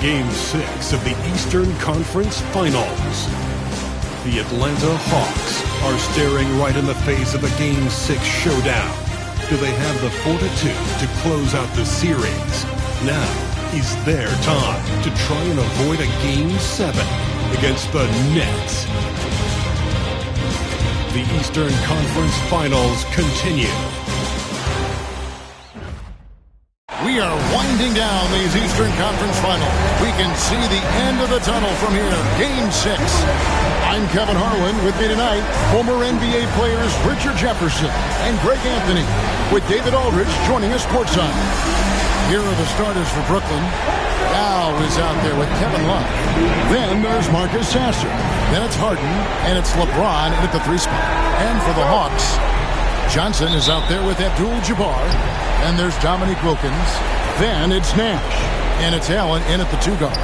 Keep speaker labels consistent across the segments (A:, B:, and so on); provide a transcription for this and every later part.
A: Game 6 of the Eastern Conference Finals. The Atlanta Hawks are staring right in the face of a Game 6 showdown. Do they have the fortitude to close out the series? Now is their time to try and avoid a Game 7 against the Nets. The Eastern Conference Finals continue.
B: We are winding down these Eastern Conference Finals. We can see the end of the tunnel from here. Game 6. I'm Kevin Harlan. With me tonight, former NBA players Richard Jefferson and Greg Anthony, with David Aldridge joining us courtside. Here are the starters for Brooklyn. Dow is out there with Kevin Love. Then there's Marcus Sasser. Then it's Harden, and it's LeBron at the 3 spot. And for the Hawks, Johnson is out there with Abdul-Jabbar. And there's Dominique Wilkins. Then it's Nash. And it's Allen in at the 2 guard.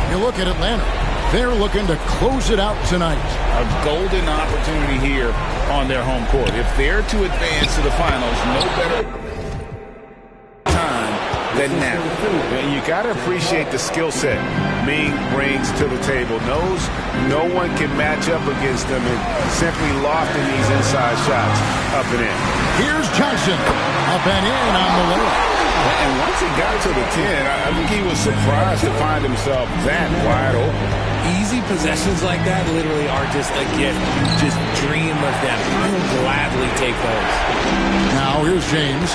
B: You look at Atlanta. They're looking to close it out tonight.
C: A golden opportunity here on their home court. If they're to advance to the finals, no better time than now. And you got to appreciate the skill set Ming brings to the table. Knows no one can match up against them, and simply lofting these inside shots up and in.
B: Here's Johnson. Up and in on the layup.
C: And once he got to the 10, I think he was surprised to find himself that wide open.
D: Easy possessions like that literally are just a gift. You just dream of them. I will gladly take those.
B: Now here's James.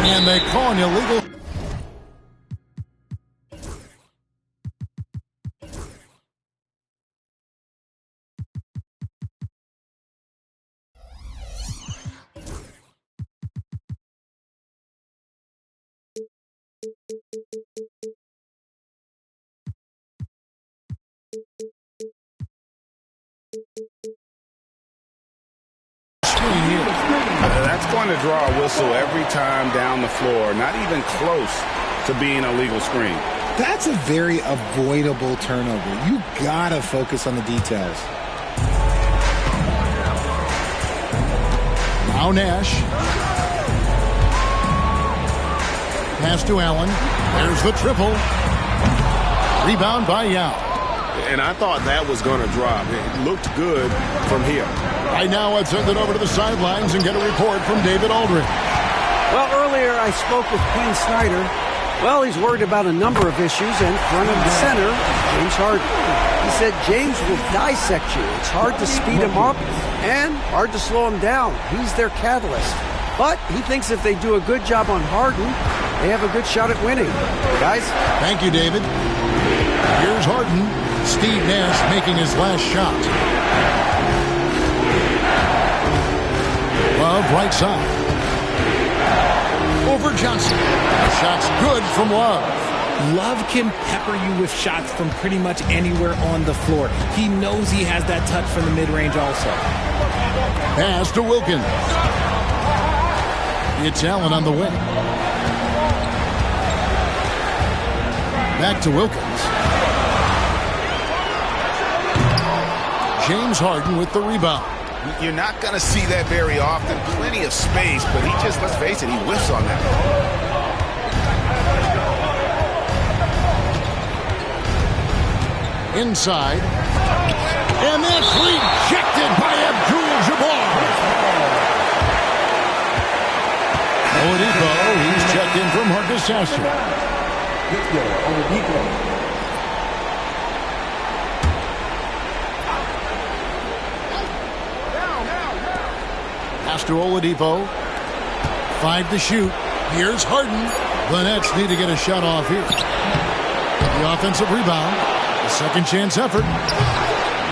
B: And they call an illegal.
C: That's going to draw a whistle every time down the floor. Not even close to being a legal screen.
E: That's a very avoidable turnover. You gotta focus on the details.
B: Now Nash. Pass to Allen. There's the triple. Rebound by Yao.
F: And I thought that was going to drop. It looked good from here.
B: Right now, I'd send it over to the sidelines and get a report from David Aldridge.
G: Well, earlier I spoke with Quinn Snyder. Well, he's worried about a number of issues, and front of the center, James Harden. He said James will dissect you. It's hard to speed him up and hard to slow him down. He's their catalyst. But he thinks if they do a good job on Harden, they have a good shot at winning. Guys?
B: Thank you, David. Here's Harden. Steve Nash making his last shot. Love, right side. Over Johnson. The shot's good from Love.
D: Love can pepper you with shots from pretty much anywhere on the floor. He knows he has that touch from the mid-range also.
B: Pass to Wilkins. It's Allen on the wing. Back to Wilkins. James Harden with the rebound.
C: You're not going to see that very often. Plenty of space, but he just, let's face it, he whiffs on that.
B: Inside. And that's rejected by Abdul-Jabbar. Oladipo, he's checked in from Marcus Sasser. Pass to Oladipo. 5 to shoot. Here's Harden. The Nets need to get a shot off here. The offensive rebound. A second chance effort.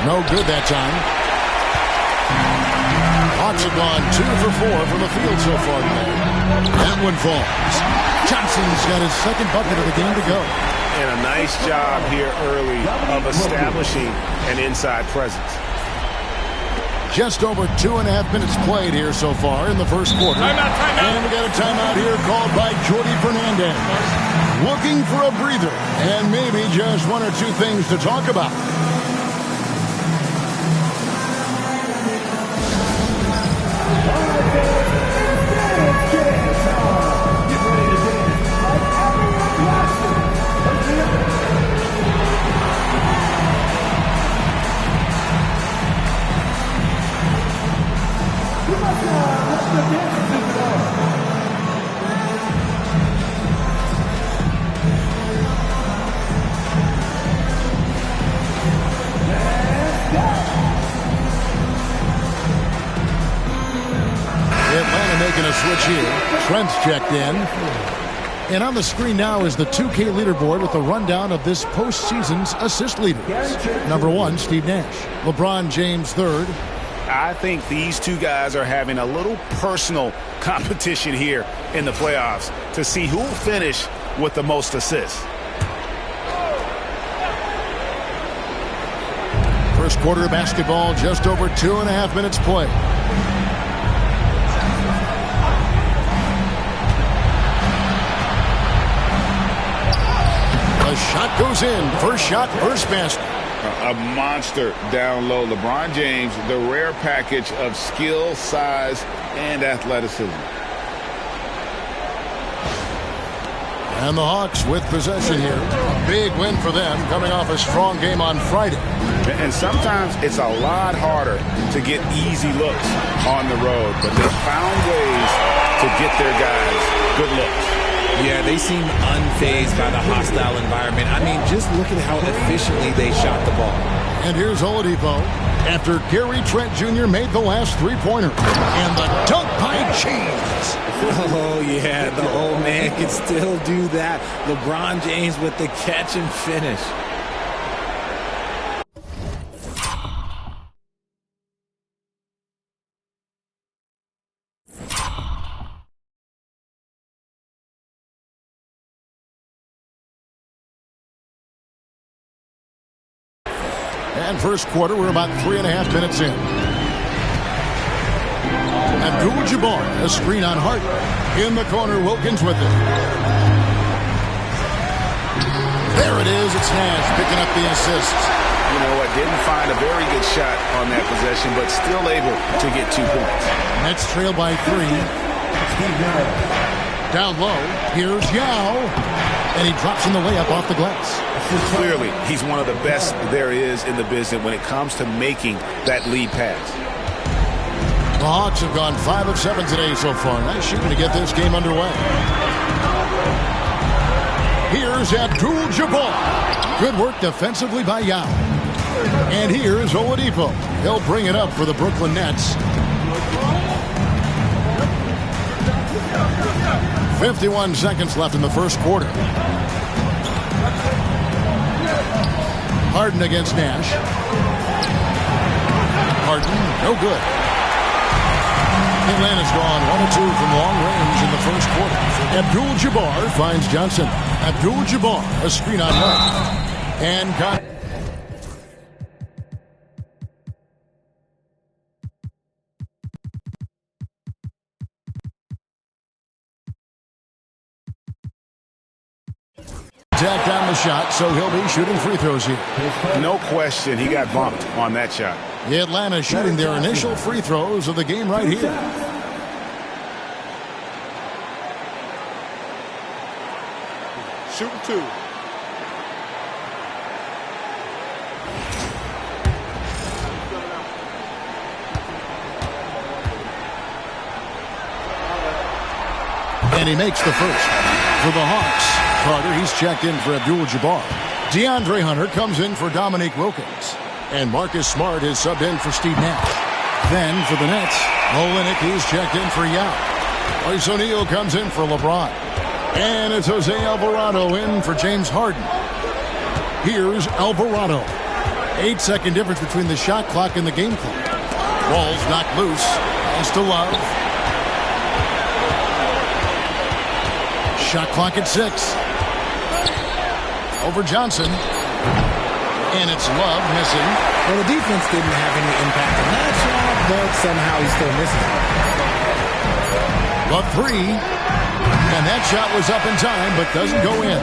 B: No good that time. Hawks have gone 2 for 4 from the field so far today. That one falls. Johnson's got his second bucket of the game to go.
F: And a nice job here early of establishing an inside presence.
B: Just over 2.5 minutes played here so far in the first quarter.
F: Timeout.
B: And we got a timeout here called by Jordy Fernandez. Looking for a breather and maybe just 1 or 2 things to talk about. here. Trent's checked in. And on the screen now is the 2K leaderboard with the rundown of this postseason's assist leaders. Number 1, Steve Nash. LeBron James, 3rd.
C: I think these two guys are having a little personal competition here in the playoffs to see who will finish with the most assists.
B: First quarter of basketball, just over 2.5 minutes play. The shot goes in. First shot, first basket.
F: A monster down low. LeBron James, the rare package of skill, size, and athleticism.
B: And the Hawks with possession here. A big win for them, coming off a strong game on Friday.
C: And sometimes it's a lot harder to get easy looks on the road, but they found ways to get their guys good looks.
D: Yeah, they seem unfazed by the hostile environment. I mean, just look at how efficiently they shot the ball.
B: And here's Oladipo after Gary Trent Jr. made the last three-pointer. And the dunk by James.
D: Oh, yeah, the old man can still do that. LeBron James with the catch and finish.
B: And first quarter, we're about 3.5 minutes in. Abdul-Jabbar, a screen on Hart. In the corner, Wilkins with it. There it is. It's Nash picking up the assist.
C: You know what? Didn't find a very good shot on that possession, but still able to get 2 points.
B: Nets trail by 3. Down low. Here's Yao. And he drops in the layup off the glass.
C: Clearly, he's one of the best there is in the business when it comes to making that lead pass.
B: The Hawks have gone 5 of 7 today so far. Nice shooting to get this game underway. Here's Abdul-Jabbar. Good work defensively by Yao. And here's Oladipo. He'll bring it up for the Brooklyn Nets. 51 seconds left in the first quarter. Harden against Nash. Harden, no good. Atlanta's gone 1 of 2 from long range in the first quarter. Abdul-Jabbar finds Johnson. Abdul-Jabbar, a screen on Hart. And got... Tacked down the shot, so he'll be shooting free throws here.
C: No question, he got bumped on that shot.
B: Atlanta shooting their initial free throws of the game right here.
F: Shooting 2.
B: And he makes the first. For the Hawks, Carter, he's checked in for Abdul-Jabbar. DeAndre Hunter comes in for Dominique Wilkins. And Marcus Smart is subbed in for Steve Nash. Then for the Nets, Olynyk, he's checked in for Yao. Royce O'Neal comes in for LeBron. And it's Jose Alvarado in for James Harden. Here's Alvarado. 8-second difference between the shot clock and the game clock. Ball's knocked loose. Pass to Love. Shot clock at 6. Over Johnson. And it's Love missing.
D: Well, the defense didn't have any impact on that shot, but somehow he still misses it.
B: Love 3. And that shot was up in time, but doesn't go in.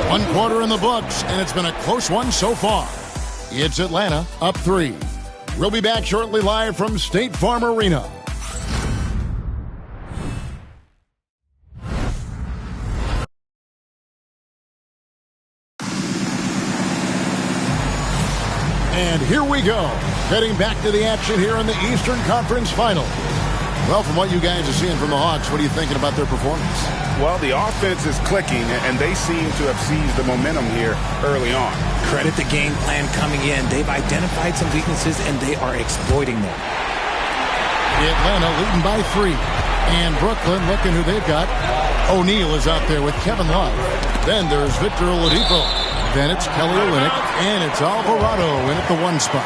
B: 1 quarter in the books, and it's been a close one so far. It's Atlanta up 3. We'll be back shortly live from State Farm Arena. And here we go, heading back to the action here in the Eastern Conference Final. Well, from what you guys are seeing from the Hawks, what are you thinking about their performance?
C: Well, the offense is clicking, and they seem to have seized the momentum here early on.
D: Credit the game plan coming in. They've identified some weaknesses, and they are exploiting them.
B: Atlanta leading by 3. And Brooklyn looking who they've got. O'Neal is out there with Kevin Love. Then there's Victor Oladipo. Then it's Kelly Olynyk. And it's Alvarado in at the 1 spot.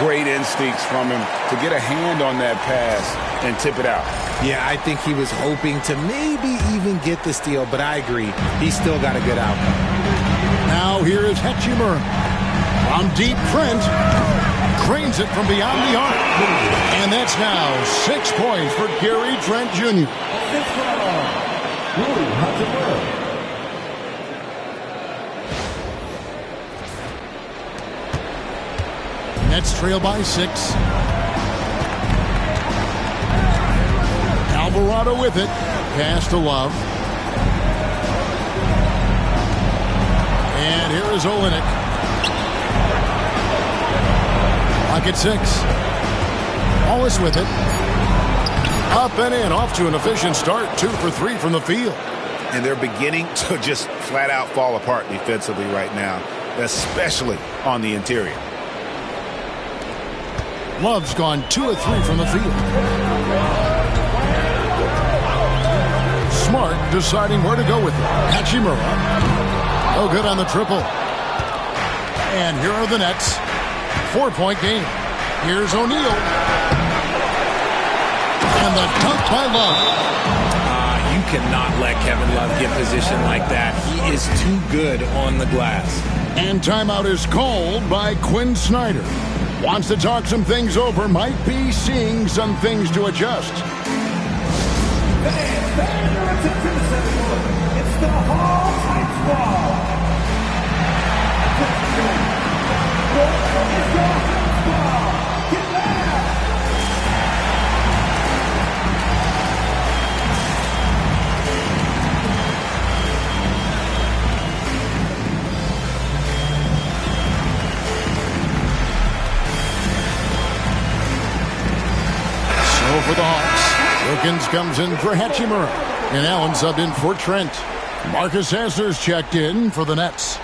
C: Great instincts from him to get a hand on that pass and tip it out.
D: Yeah, I think he was hoping to maybe even get the steal, but I agree. He still got a good outcome.
B: Now here is Hachimura. From deep, Trent cranes it from beyond the arc. And that's now 6 points for Gary Trent Jr. Nets trail by 6. Alvarado with it. Pass to Love. And here is Olynyk. Pocket 6. Wallace with it. Up and in. Off to an efficient start. 2 for 3 from the field.
C: And they're beginning to just flat out fall apart defensively right now, especially on the interior.
B: Love's gone 2 of 3 from the field. Smart deciding where to go with it. Hachimura. Oh, good on the triple. And here are the Nets. 4-point game. Here's O'Neal. And the dunk by Love.
D: You cannot let Kevin Love get position like that. He is too good on the glass.
B: And timeout is called by Quinn Snyder. Wants to talk some things over. Might be seeing some things to adjust.
H: It's the Hall-Type Squad. Get back!
B: So for the Hawks, Wilkins comes in for Hachimura. And Allen subbed in for Trent. Marcus Sasser's checked in for the Nets.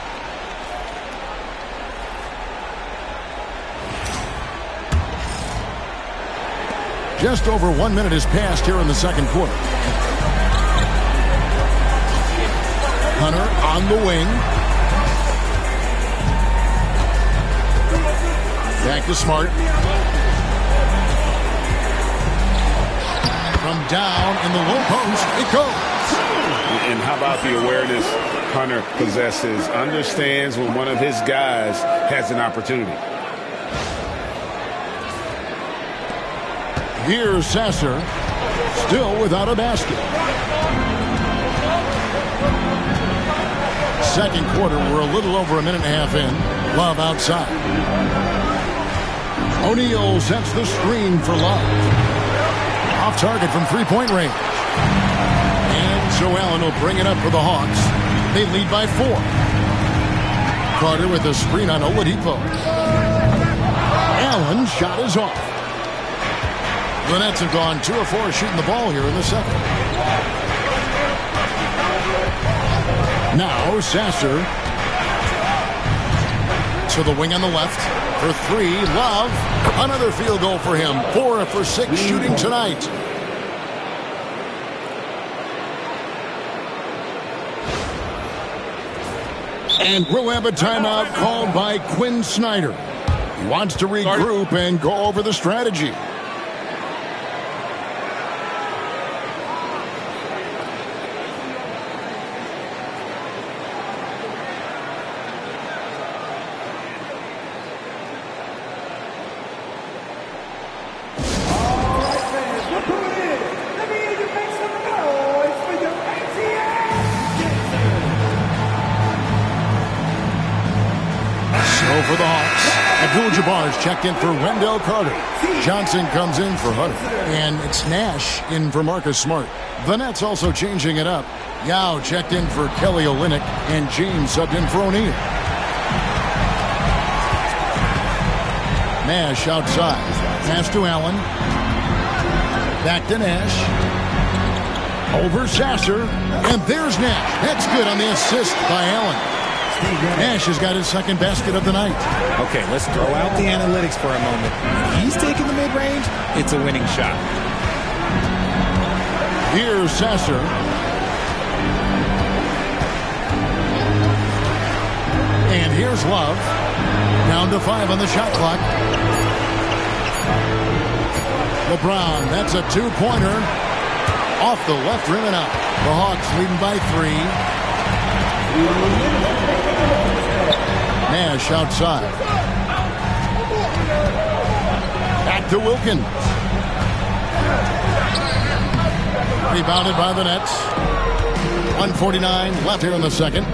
B: Just over 1 minute has passed here in the second quarter. Hunter on the wing. Back to Smart. From down in the low post, it goes.
C: And how about the awareness Hunter possesses? Understands when one of his guys has an opportunity.
B: Here's Sasser, still without a basket. Second quarter, we're a little over a minute and a half in. Love outside. O'Neal sets the screen for Love. Off target from three-point range. And so Allen will bring it up for the Hawks. They lead by 4. Carter with a screen on Oladipo. Allen shot is off. The Nets have gone 2 of 4 shooting the ball here in the second. Now Sasser to the wing on the left for 3. Love, another field goal for him. 4 for 6 shooting tonight. And we'll have a timeout called by Quinn Snyder. He wants to regroup and go over the strategy. For the Hawks, Abdul-Jabbar's checked in for Wendell Carter. Johnson comes in for Hunter. And it's Nash in for Marcus Smart. The Nets also changing it up. Yao checked in for Kelly Olynyk. And James subbed in for O'Neal. Nash outside. Pass to Allen. Back to Nash. Over Sasser. And there's Nash. That's good on the assist by Allen. Nash has got his second basket of the night.
D: Okay, let's throw out the analytics for a moment. He's taking the mid-range. It's a winning shot.
B: Here's Sasser. And here's Love. Down to 5 on the shot clock. LeBron, that's a two-pointer. Off the left rim and out. The Hawks leading by 3. Nash outside. Back to Wilkins. Rebounded by the Nets. 1:49 left here in the second.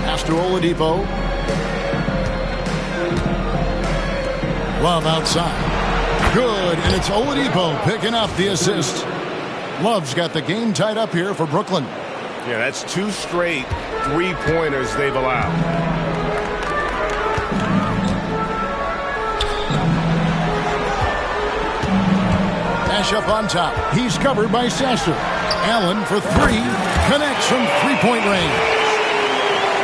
B: Pass to Oladipo. Love outside. Good, and it's Oladipo picking up the assist. Love's got the game tied up here for Brooklyn.
C: Yeah, that's 2 straight three-pointers they've allowed.
B: Nash up on top. He's covered by Sasser. Allen for 3. Connects from three-point range.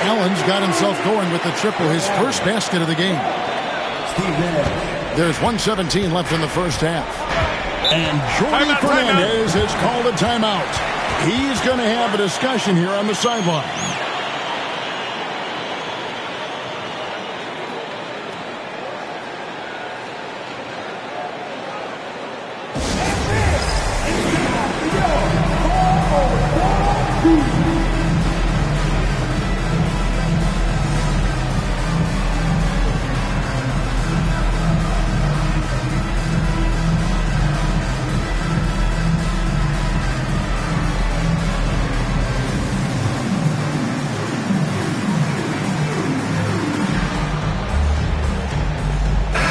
B: Allen's got himself going with the triple, his first basket of the game. There's 1:17 left in the first half. And Jordi Fernandez has called a timeout. He's going to have a discussion here on the sideline.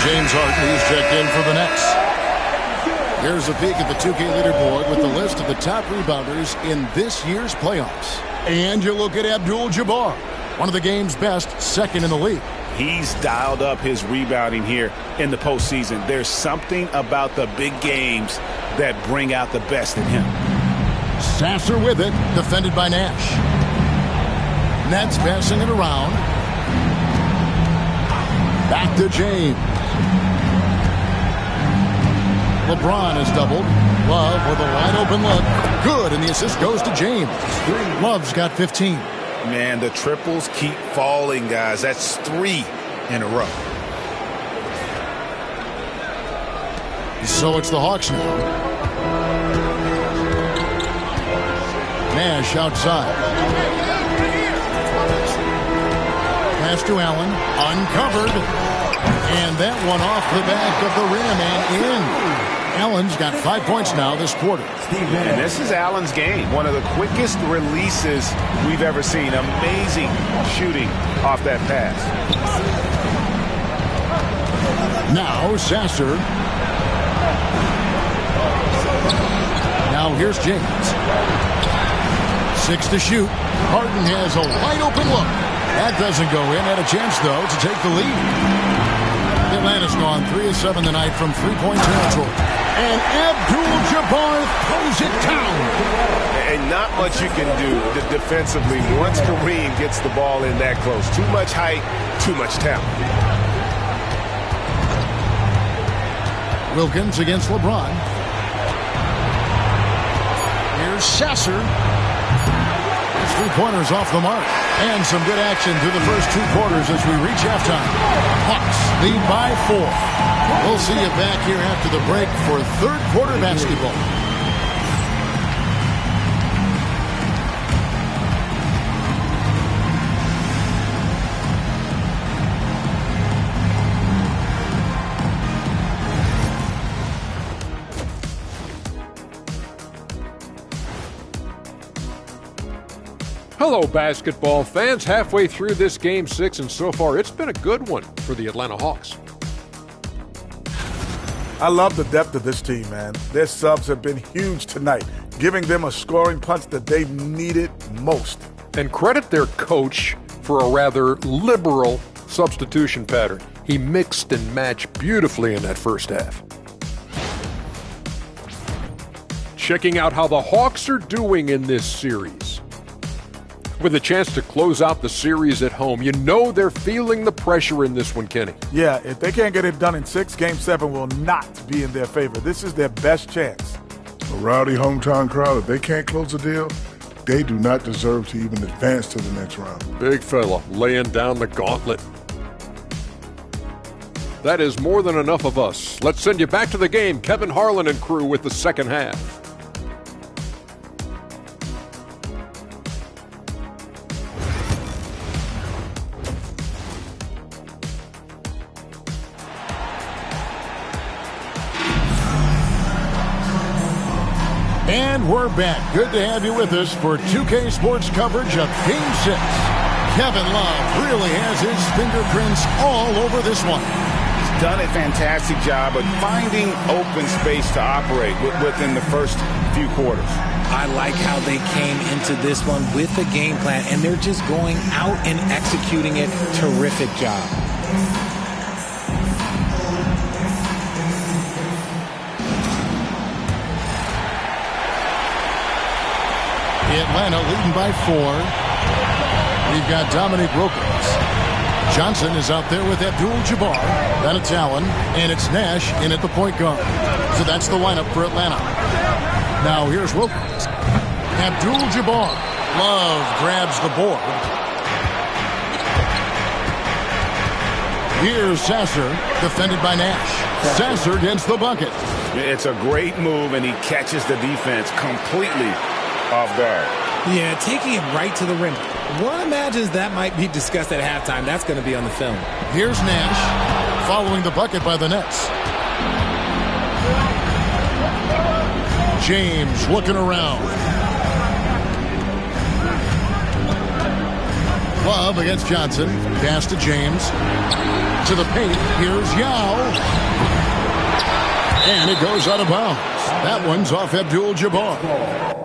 B: James Harden's checked in for the Nets. Here's a peek at the 2K leaderboard with the list of the top rebounders in this year's playoffs. And you look at Abdul-Jabbar, one of the game's best, second in the league.
C: He's dialed up his rebounding here in the postseason. There's something about the big games that bring out the best in him.
B: Sasser with it, defended by Nash. Nets passing it around. Back to James. LeBron is doubled. Love with a wide open look. Good, and the assist goes to James. Love's got 15.
C: Man, the triples keep falling, guys. That's 3 in a row.
B: So it's the Hawks now. Nash outside. Pass to Allen. Uncovered. And that one off the back of the rim and in. Allen's got 5 points now this quarter.
C: And this is Allen's game. One of the quickest releases we've ever seen. Amazing shooting off that pass.
B: Now Sasser. Now here's James. 6 to shoot. Harden has a wide open look. That doesn't go in. Had a chance, though, to take the lead. Atlanta's gone 3 of 7 tonight from three-point territory. And Abdul-Jabbar throws it down.
C: And not much you can do defensively once Kareem gets the ball in that close. Too much height, too much talent.
B: Wilkins against LeBron. Here's Sasser. His three-pointers off the mark. And some good action through the first 2 quarters as we reach halftime. Hawks lead by 4. We'll see you back here after the break for third quarter basketball.
I: Hello, basketball fans. Halfway through this Game 6, and so far it's been a good one for the Atlanta Hawks.
J: I love the depth of this team, man. Their subs have been huge tonight, giving them a scoring punch that they needed most.
I: And credit their coach for a rather liberal substitution pattern. He mixed and matched beautifully in that first half. Checking out how the Hawks are doing in this series. With a chance to close out the series at home, you know they're feeling the pressure in this one, Kenny.
J: Yeah, if they can't get it done in 6, Game 7 will not be in their favor. This is their best chance. A rowdy hometown crowd, if they can't close the deal, they do not deserve to even advance to the next round.
I: Big fella laying down the gauntlet. That is more than enough of us. Let's send you back to the game. Kevin Harlan and crew with the second half.
B: And we're back. Good to have you with us for 2K Sports coverage of Game 6. Kevin Love really has his fingerprints all over this one.
C: He's done a fantastic job of finding open space to operate within the first few quarters.
D: I like how they came into this one with a game plan, and they're just going out and executing it. Terrific job.
B: Atlanta leading by 4. We've got Dominique Wilkins. Johnson is out there with Abdul-Jabbar. Then it's Allen, and it's Nash in at the point guard. So that's the lineup for Atlanta. Now here's Wilkins. Abdul-Jabbar. Love grabs the board. Here's Sasser, defended by Nash. Sasser gets the bucket.
C: It's a great move, and he catches the defense completely off guard.
D: Yeah, taking it right to the rim. One imagines that might be discussed at halftime. That's going to be on the film.
B: Here's Nash, following the bucket by the Nets. James looking around. Love against Johnson. Pass to James. To the paint. Here's Yao. And it goes out of bounds. That one's off Abdul-Jabbar.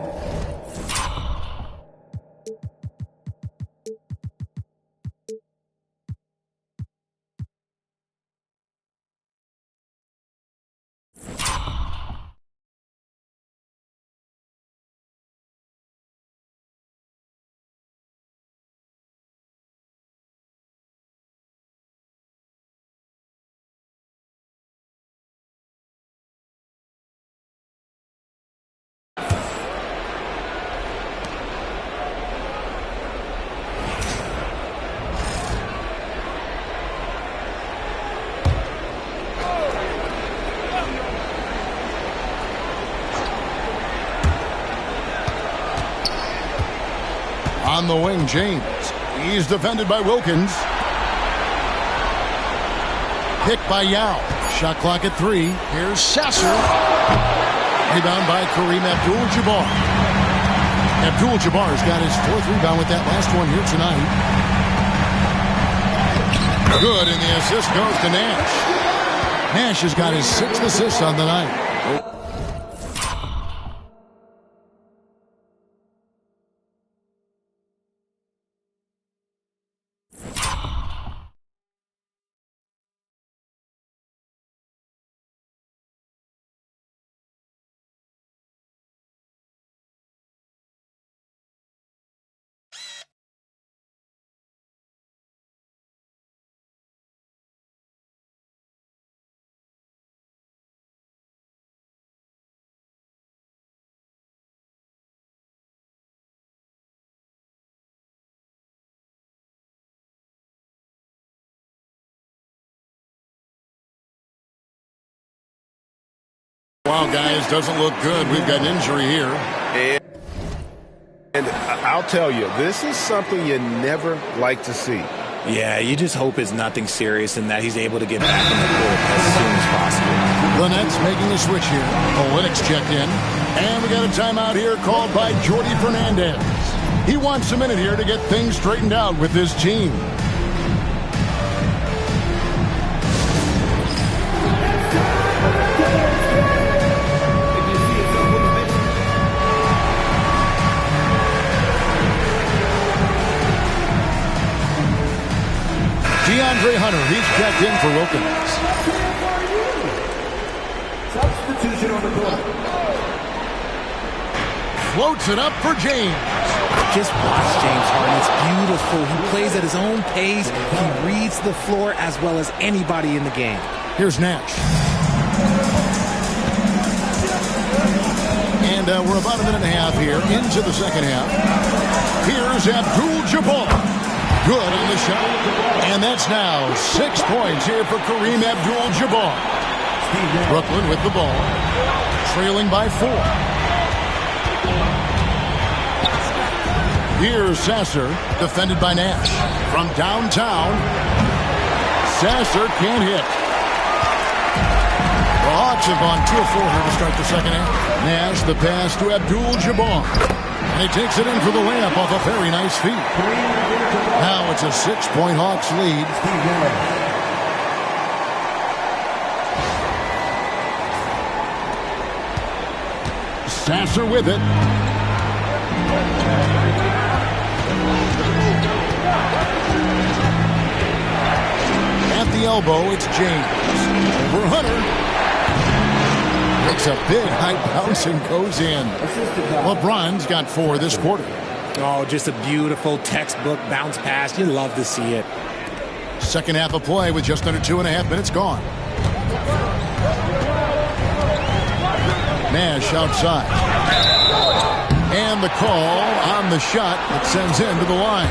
B: On the wing, James. He's defended by Wilkins. Picked by Yao. Shot clock at 3. Here's Sasser. Rebound by Kareem Abdul-Jabbar. Abdul-Jabbar's got his 4th rebound with that last one here tonight. Good, and the assist goes to Nash. Nash has got his 6th assist on the night. Wow, guys, doesn't look good. We've got an injury here.
C: And I'll tell you, this is something you never like to see.
D: Yeah, you just hope it's nothing serious and that he's able to get back in the court as soon as possible.
B: The Nets making a switch here. Olynyk checked in. And we got a timeout here called by Jordi Fernandez. He wants a minute here to get things straightened out with his team. DeAndre Hunter, he's checked in for Wilkins.
H: Substitution on the court.
B: Floats it up for James.
D: Just watch James Harden. It's beautiful. He plays at his own pace. He reads the floor as well as anybody in the game.
B: Here's Nash. And we're about a minute and a half here into the second half. Here's Abdul-Jabbar. Good on the shot. And that's now 6 points here for Kareem Abdul-Jabbar. Brooklyn with the ball. Trailing by 4. Here's Sasser, defended by Nash. From downtown, Sasser can't hit. The Hawks have gone 2 of 4 here to start the second half. Nash, the pass to Abdul-Jabbar. And he takes it in for the layup off a very nice feed. Now it's a 6-point Hawks lead. Sasser with it. At the elbow, it's James. Over Hunter. Makes a big high bounce and goes in. LeBron's got 4 this quarter.
D: Oh, just a beautiful textbook bounce pass. You love to see it.
B: Second half of play with just under 2.5 minutes gone. Nash outside. And the call on the shot that sends him to the line.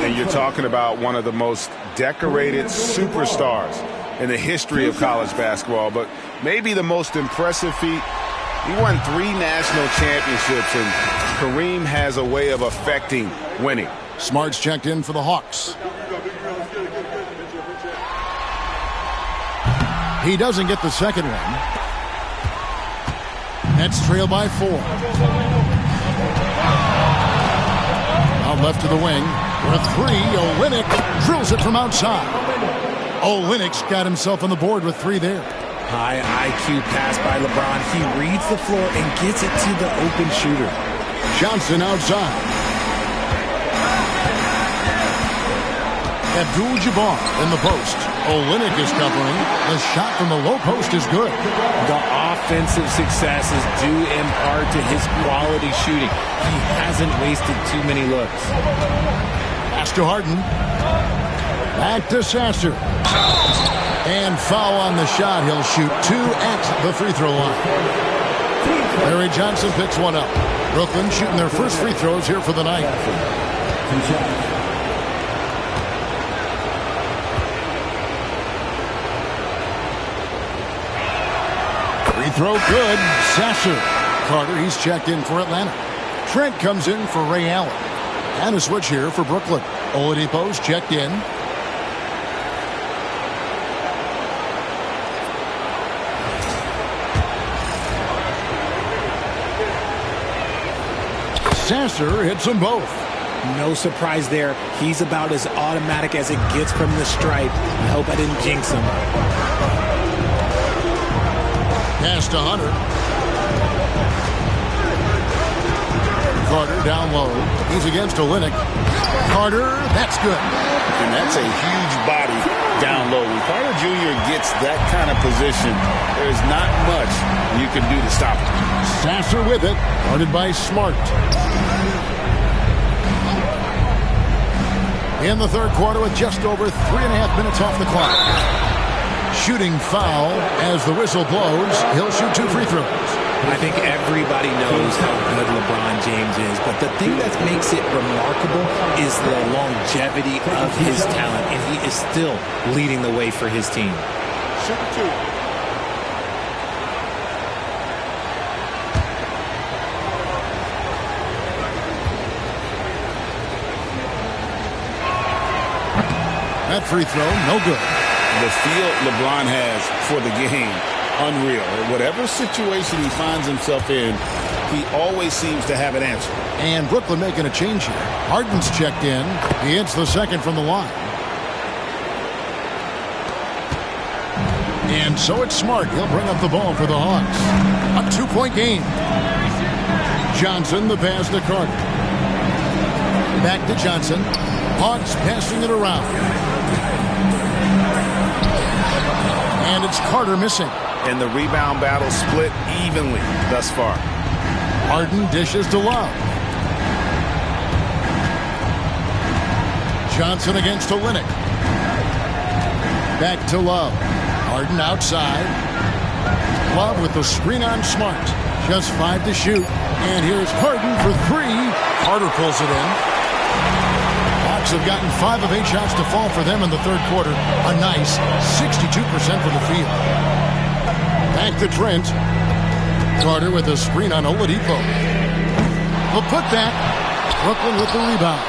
C: And you're talking about one of the most decorated superstars in the history of college basketball, but maybe the most impressive feat. He won 3 national championships, and Kareem has a way of affecting winning.
B: Smart's checked in for the Hawks. He doesn't get the second one. Nets trail by 4. Out left to the wing. For a 3, Olynyk drills it from outside. Olynyk's got himself on the board with 3 there.
D: High IQ pass by LeBron. He reads the floor and gets it to the open shooter.
B: Johnson outside. Abdul-Jabbar in the post. Olynyk is covering. The shot from the low post is good.
D: The offensive success is due in part to his quality shooting. He hasn't wasted too many looks.
B: Pass to Harden. Back to Sasser. And foul on the shot. He'll shoot 2 at the free throw line. Larry Johnson picks one up. Brooklyn shooting their first free throws here for the night. Free throw good. Sasser. Carter, he's checked in for Atlanta. Trent comes in for Ray Allen. And a switch here for Brooklyn. Oladipo's checked in. Sasser hits them both.
D: No surprise there. He's about as automatic as it gets from the stripe. I hope I didn't jinx him.
B: Pass to Hunter. Carter down low. He's against Olynyk. Carter, that's good.
F: And that's a huge body down low. When Carter Jr. gets that kind of position, there's not much you can do to stop him.
B: Sasser with it. Guarded by Smart. In the third quarter with just over 3.5 minutes off the clock. Shooting foul as the whistle blows. He'll shoot 2 free throws.
D: I think everybody knows how good LeBron James is, but the thing that makes it remarkable is the longevity of his talent, and he is still leading the way for his team.
B: That free throw, no good.
F: The feel LeBron has for the game, unreal. Whatever situation he finds himself in, he always seems to have an answer.
B: And Brooklyn making a change here. Harden's checked in. He hits the second from the line. And so it's Smart. He'll bring up the ball for the Hawks. A 2-point game. Johnson, the pass to Carter. Back to Johnson. Hawks passing it around. And it's Carter missing.
C: And the rebound battle split evenly thus far.
B: Harden dishes to Love. Johnson against Olynyk. Back to Love. Harden outside. Love with the screen on Smart. Just 5 to shoot. And here's Harden for 3. Carter pulls it in. Hawks have gotten 5 of 8 shots to fall for them in the third quarter. A nice 62% from the field. Back to Trent. Carter with a screen on Oladipo. The putback. Brooklyn with the rebound.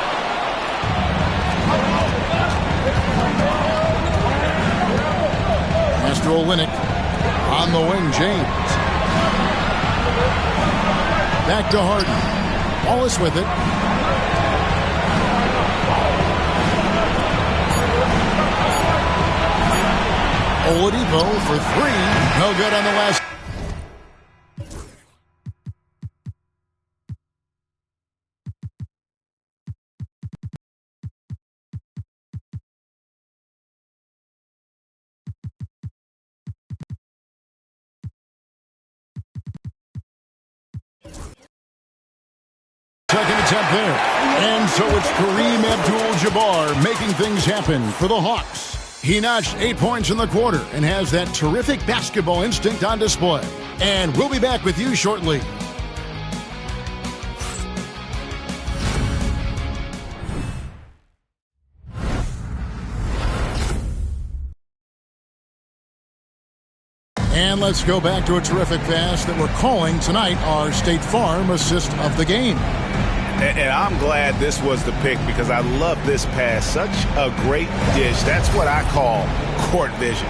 B: Master Olynyk on the wing. James. Back to Harden. Wallace with it. Oladipo for 3. No good on the last. Second attempt there. And so it's Kareem Abdul-Jabbar making things happen for the Hawks. He notched 8 points in the quarter and has that terrific basketball instinct on display. And we'll be back with you shortly. And let's go back to a terrific pass that we're calling tonight our State Farm assist of the game.
C: And I'm glad this was the pick because I love this pass. Such a great dish. That's what I call court vision.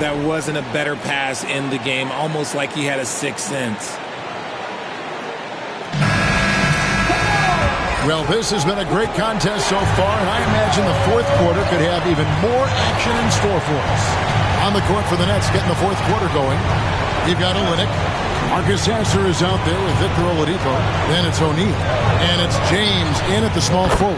D: That wasn't a better pass in the game, almost like he had a sixth sense.
B: Well, this has been a great contest so far, and I imagine the fourth quarter could have even more action in store for us. On the court for the Nets, getting the fourth quarter going. You've got Olynyk. Marcus Sasser is out there with Victor Oladipo. Then it's O'Neal. And it's James in at the small forward.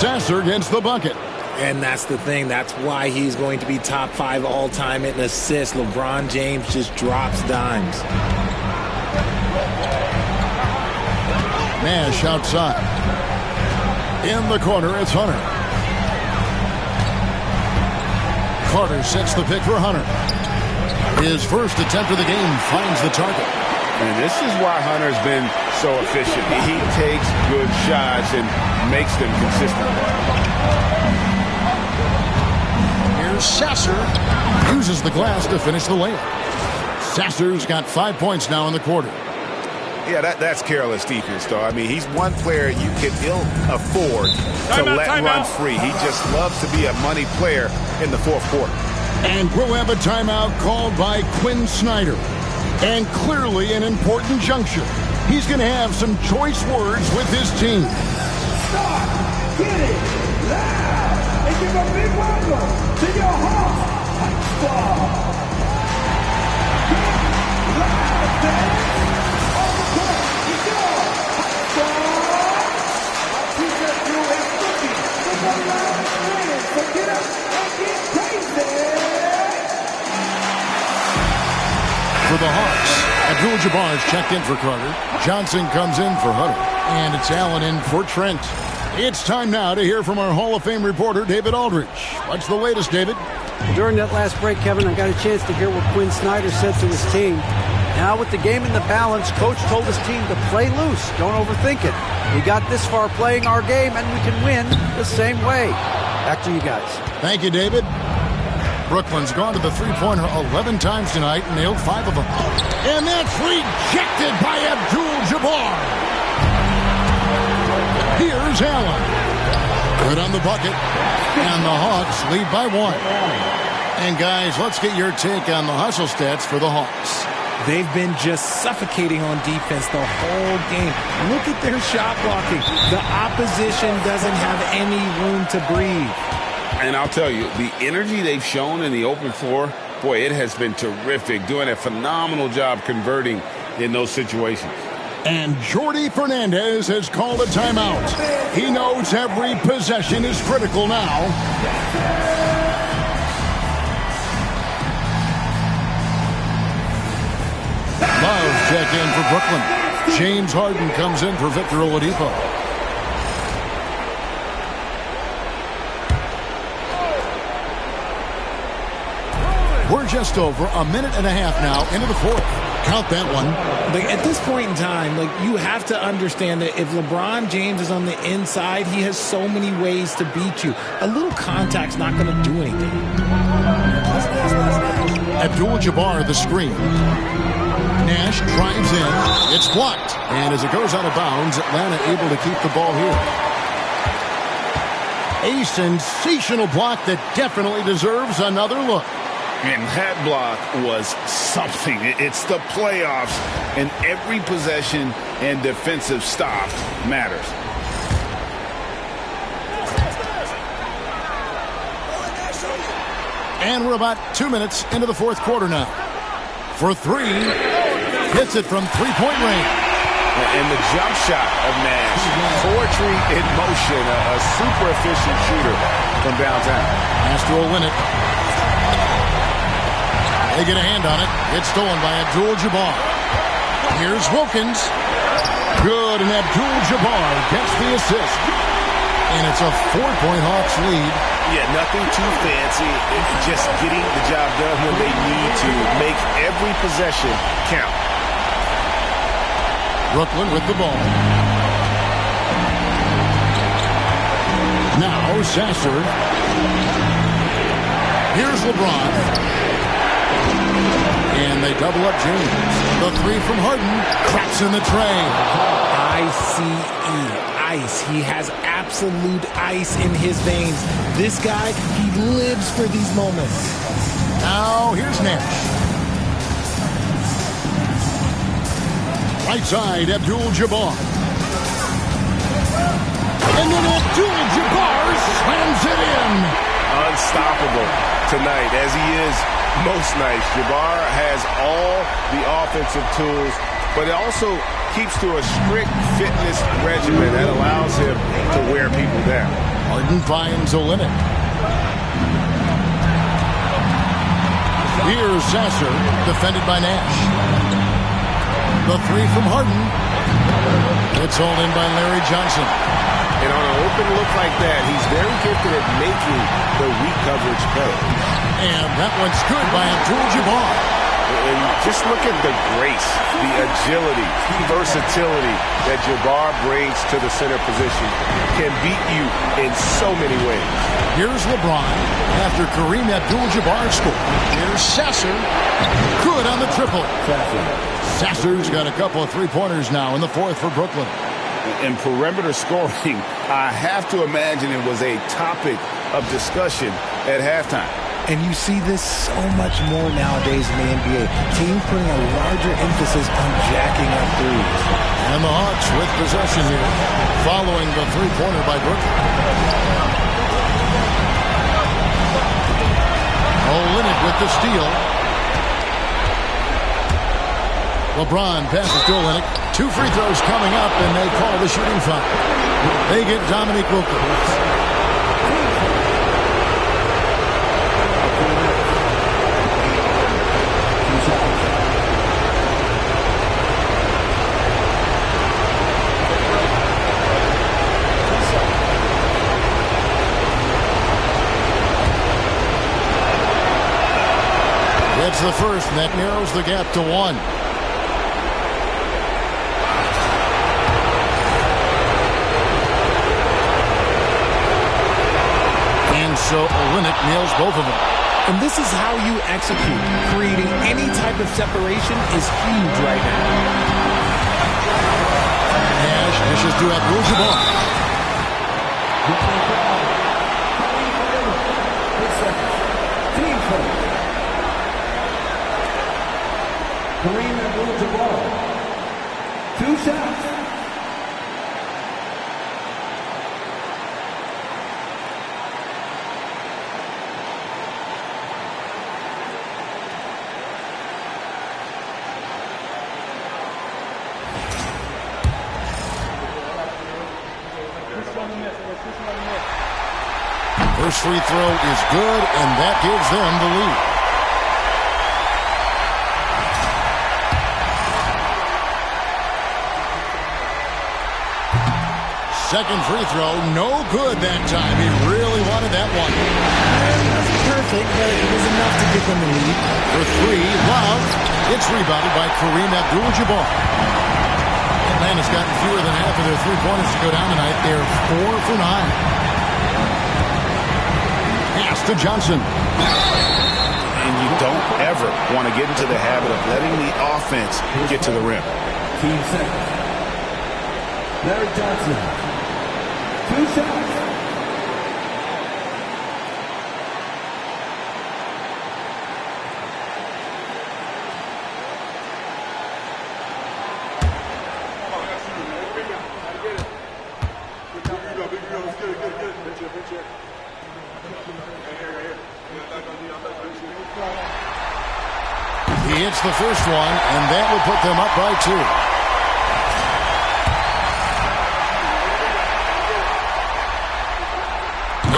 B: Sasser gets the bucket.
D: And that's the thing. That's why he's going to be top 5 all-time in assists. LeBron James just drops dimes.
B: Nash outside. In the corner, it's Hunter. Carter sets the pick for Hunter. His first attempt of the game finds the target.
C: And this is why Hunter's been so efficient. He takes good shots and makes them consistent.
B: Here's Sasser. Uses the glass to finish the layup. Sasser's got 5 points now in the quarter.
C: Yeah, that's careless defense, though. I mean, he's one player you can ill afford to let run free. He just loves to be a money player in the fourth quarter.
B: And we'll have a timeout called by Quinn Snyder. And clearly an important juncture. He's going to have some choice words with his team.
H: Start getting loud and give a big welcome to your Hawks Squad. Get loud, man. On the court is your Hawks Squad. Our teacher Drew is looking for the loudest fans, so get up and get crazy.
B: For the Hawks, Abdul-Jabbar is checked in for Carter. Johnson comes in for Hunter. And it's Allen in for Trent. It's time now to hear from our Hall of Fame reporter, David Aldridge. What's the latest, David?
G: During that last break, Kevin, I got a chance to hear what Quinn Snyder said to his team. Now with the game in the balance, Coach told his team to play loose. Don't overthink it. We got this far playing our game, and we can win the same way. Back to you guys.
B: Thank you, David. Brooklyn's gone to the three-pointer 11 times tonight and nailed 5 of them. And that's rejected by Abdul-Jabbar. Here's Allen. Good on the bucket. And the Hawks lead by 1. And guys, let's get your take on the hustle stats for the Hawks.
D: They've been just suffocating on defense the whole game. Look at their shot blocking. The opposition doesn't have any room to breathe.
F: And I'll tell you, the energy they've shown in the open floor, boy, it has been terrific. Doing a phenomenal job converting in those situations.
B: And Jordi Fernandez has called a timeout. He knows every possession is critical now. Love check in for Brooklyn. James Harden comes in for Victor Oladipo. We're just over a minute and a half now into the fourth. Count that one.
D: Like, at this point in time, like, you have to understand that if LeBron James is on the inside, he has so many ways to beat you. A little contact's not going to do anything.
B: Abdul-Jabbar, the screen. Nash drives in. It's blocked. And as it goes out of bounds, Atlanta able to keep the ball here. A sensational block that definitely deserves another look.
F: And that block was something. It's the playoffs, and every possession and defensive stop matters.
B: And we're about 2 minutes into the fourth quarter now. For three, hits it from three-point range.
C: And the jump shot of Nash, poetry in motion, a super efficient shooter from downtown.
B: Has to win it. They get a hand on it. It's stolen by Abdul-Jabbar. Here's Wilkins. Good, and Abdul-Jabbar gets the assist. And it's a 4-point Hawks lead.
C: Yeah, nothing too fancy. It's just getting the job done when they need to. Make every possession count.
B: Brooklyn with the ball. Now Sasser. Here's LeBron. And they double up James. The three from Harden. Cracks in the tray.
D: Ice. He has absolute ice in his veins. This guy, he lives for these moments.
B: Now here's Nash. Right side, Abdul-Jabbar. And then Abdul-Jabbar slams it in.
C: Unstoppable tonight, as he is most nights. Jabbar has all the offensive tools, but it also keeps to a strict fitness regimen that allows him to wear people down.
B: Harden finds Olynyk. Here's Sasser, defended by Nash. The three from Harden. It's hauled in by Larry Johnson.
C: And on an open look like that, he's very gifted at making the weak coverage play.
B: And that one's good by Abdul-Jabbar.
C: And just look at the grace, the agility, versatility that Jabbar brings to the center position. Can beat you in so many ways.
B: Here's LeBron after Kareem Abdul-Jabbar scored. Here's Sasser. Good on the triple. Sasser's got a couple of three-pointers now in the fourth for Brooklyn.
F: In perimeter scoring, I have to imagine it was a topic of discussion at halftime.
D: And you see this so much more nowadays in the NBA. Teams putting a larger emphasis on jacking up threes.
B: And the Hawks with possession here, following the three-pointer by Brooklyn. Olynyk with the steal. LeBron passes to Olynyk. 2 free throws coming up, and they call the shooting foul. They get Dominique Wilkins. It's the first, and that narrows the gap to 1. And so Olynyk nails both of them.
D: And this is how you execute. Creating any type of separation is huge right now.
B: Nash dishes to Abdul-Jabbar.
H: Kareem Abdul-Jabbar. 2 shots.
B: First free throw is good, and that gives them the lead. Second free throw, no good that time. He really wanted that one.
D: And perfect, but it was enough to get them the lead.
B: For three, Love. It's rebounded by Kareem Abdul-Jabbar. Atlanta's gotten fewer than half of their three-pointers to go down tonight. They're 4 for 9. Pass to Johnson.
C: And you don't ever want to get into the habit of letting the offense get to the rim.
H: Team seconds. Larry Johnson. 2 shots.
B: He hits the first one, and that will put them up by 2.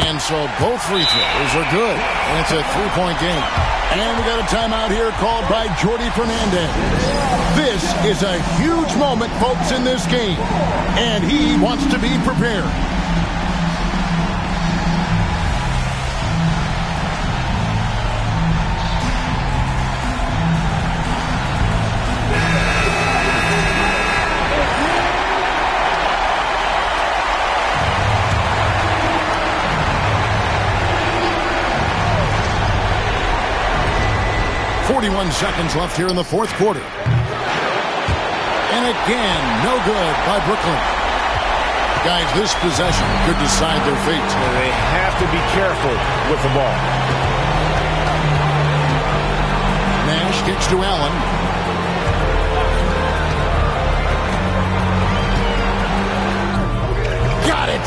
B: And so both free throws are good. And it's a 3-point game. And we got a timeout here called by Jordi Fernandez. This is a huge moment, folks, in this game. And he wants to be prepared. Seconds left here in the fourth quarter. And again, no good by Brooklyn. Guys, this possession could decide their fate.
C: They have to be careful with the ball.
B: Nash kicks to Allen. Got it!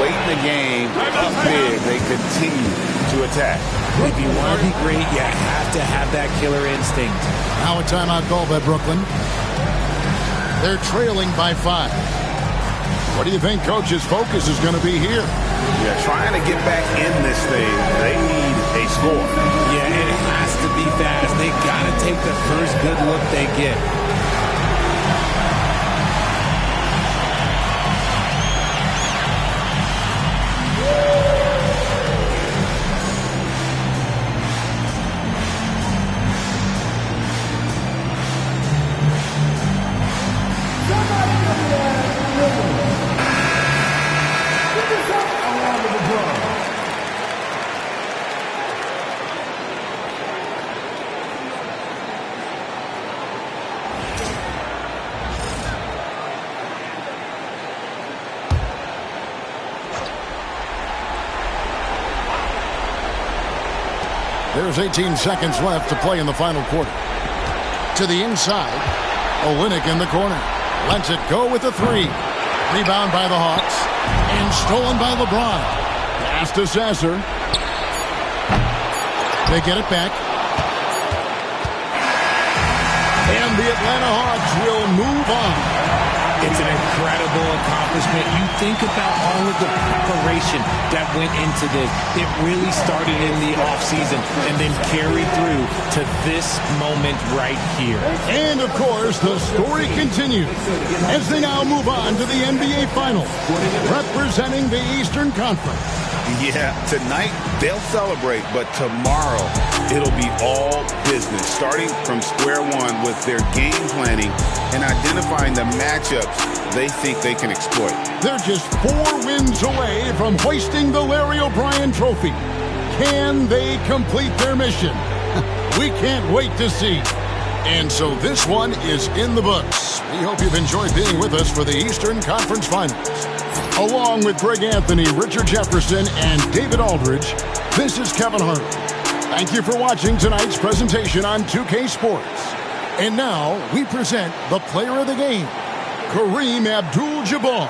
C: Late in the game, up big, they continue to attack.
D: If you want to be great, you have to have that killer instinct.
B: Now a timeout call by Brooklyn. They're trailing by 5. What do you think Coach's focus is going to be here?
C: Yeah, trying to get back in this thing, they need a score.
D: Yeah, it has to be fast. They got to take the first good look they get.
B: There's 18 seconds left to play in the final quarter. To the inside. Olynyk in the corner. Lets it go with the 3. Rebound by the Hawks. And stolen by LeBron. Pass to Sasser. They get it back. And the Atlanta Hawks will move on.
D: It's an incredible accomplishment. You think about all of the preparation that went into this. It really started in the offseason and then carried through to this moment right here.
B: And, of course, the story continues as they now move on to the NBA Finals, representing the Eastern Conference.
C: Yeah, tonight they'll celebrate, but tomorrow it'll be all business, starting from square one with their game planning and identifying the matchups they think they can exploit.
B: They're just 4 wins away from hoisting the Larry O'Brien Trophy. Can they complete their mission? We can't wait to see. And so this one is in the books. We hope you've enjoyed being with us for the Eastern Conference Finals. Along with Greg Anthony, Richard Jefferson, and David Aldridge, this is Kevin Hart. Thank you for watching tonight's presentation on 2K Sports. And now we present the player of the game, Kareem Abdul-Jabbar.